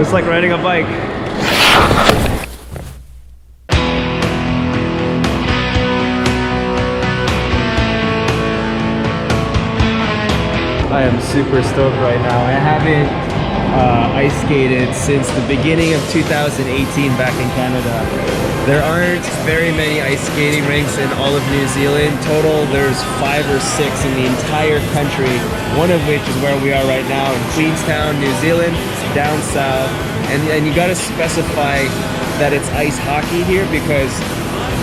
Just like riding a bike. I am super stoked right now. I haven't ice skated since the beginning of 2018 back in Canada. There aren't very many ice skating rinks in all of New Zealand. Total, there's 5 or 6 in the entire country, one of which is where we are right now in Queenstown, New Zealand, down south. And you gotta specify that it's ice hockey here because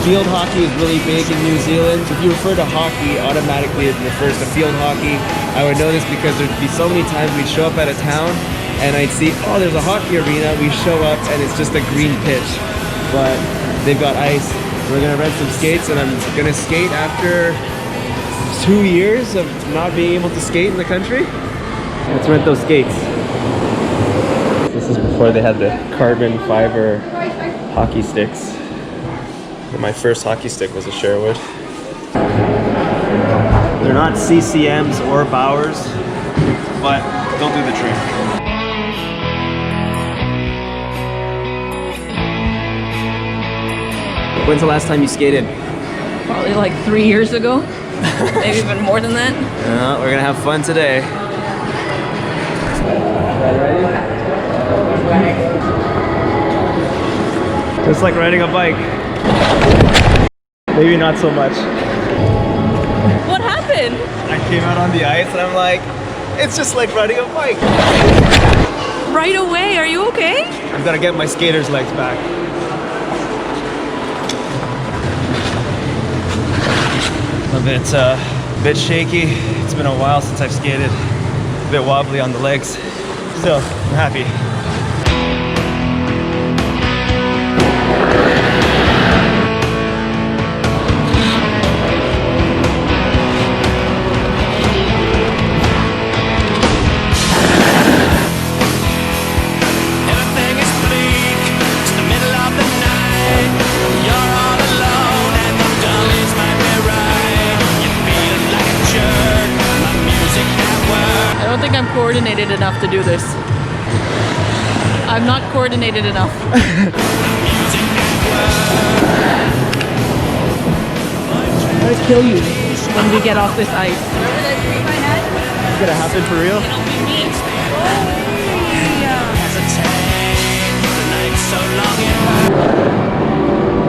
field hockey is really big in New Zealand. If you refer to hockey, automatically it refers to field hockey. I would know this because there'd be so many times we'd show up at a town and I'd see, oh, there's a hockey arena. We show up and it's just a green pitch, but they've got ice. We're gonna rent some skates and I'm gonna skate after 2 years of not being able to skate in the country. Let's rent those skates. This is before they had the carbon fiber hockey sticks. My first hockey stick was a Sherwood. They're not CCMs or Bowers, but they'll do the trick. When's the last time you skated? Probably like 3 years ago. Maybe even more than that. We're gonna have fun today. Just like riding a bike. Maybe not so much. What happened? I came out on the ice and I'm like, it's just like riding a bike. Right away, are you okay? I'm gonna get my skater's legs back. A bit shaky. It's been a while since I've skated. A bit wobbly on the legs. Still, I'm happy. I don't think I'm coordinated enough to do this. I'm not coordinated enough. I'm gonna kill you when we get off this ice. Remember that dream I had? It's gonna happen for real?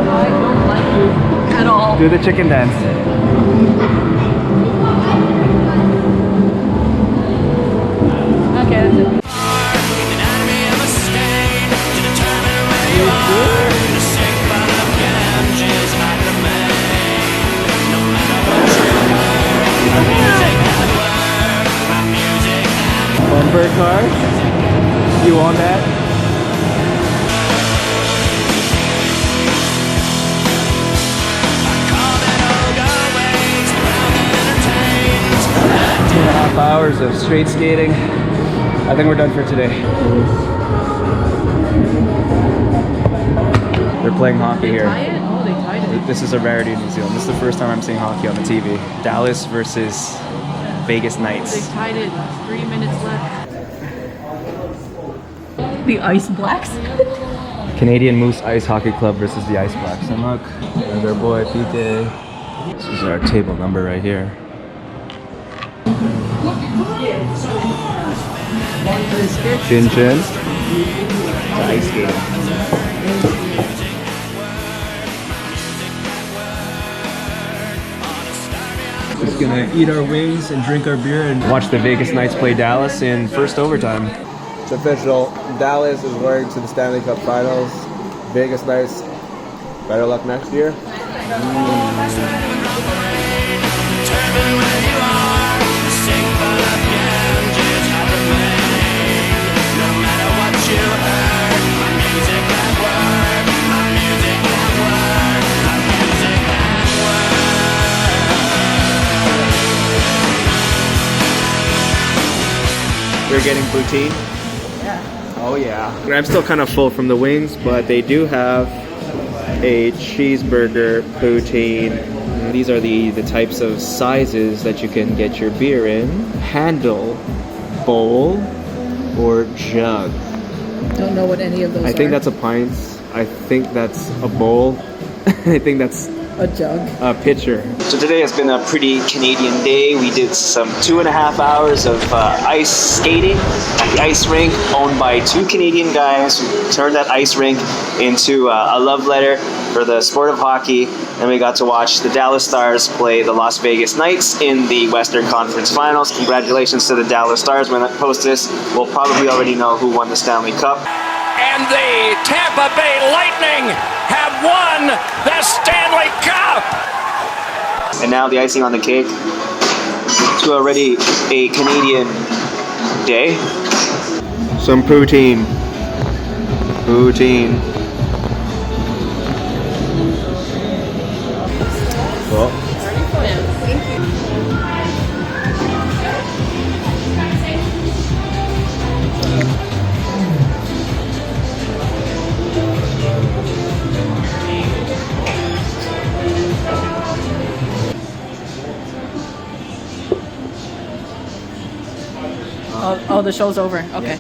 I don't like you at all. Do the chicken dance. Okay, that's it. Bumper cars? You want that? 2.5 hours of straight skating. I think we're done for today. They're playing hockey here. Oh, they tied it. This is a rarity in New Zealand. This is the first time I'm seeing hockey on the TV. Dallas versus Vegas They Knights. tied it. 3 minutes left. The Ice Blacks? Canadian Moose Ice Hockey Club versus the Ice Blacks. And look, there's our boy Pete. This is our table number right here. Chin chin. Ice skating. Just gonna eat our wings and drink our beer and watch the Vegas Knights play Dallas in first overtime. It's official. Dallas is going to the Stanley Cup Finals. Vegas Knights, better luck next year. We're getting poutine. Oh yeah. I'm still kind of full from the wings, but they do have a cheeseburger poutine. These are the types of sizes that you can get your beer in. Handle, bowl, or jug. Don't know what any of those are. I think that's a pint. I think that's a bowl. I think that's a jug. a pitcher. So today has been a pretty Canadian day. We did some 2.5 hours of ice skating at the ice rink owned by 2 Canadian guys who turned that ice rink into a love letter for the sport of hockey. And we got to watch the Dallas Stars play the Las Vegas Knights in the Western Conference Finals. Congratulations to the Dallas Stars. When I post this, we'll probably already know who won the Stanley Cup. And the Tampa Bay Lightning have won the Stanley Cup! And now the icing on the cake to already a Canadian day. Some poutine. Poutine. Well. Oh, the show's over. Okay.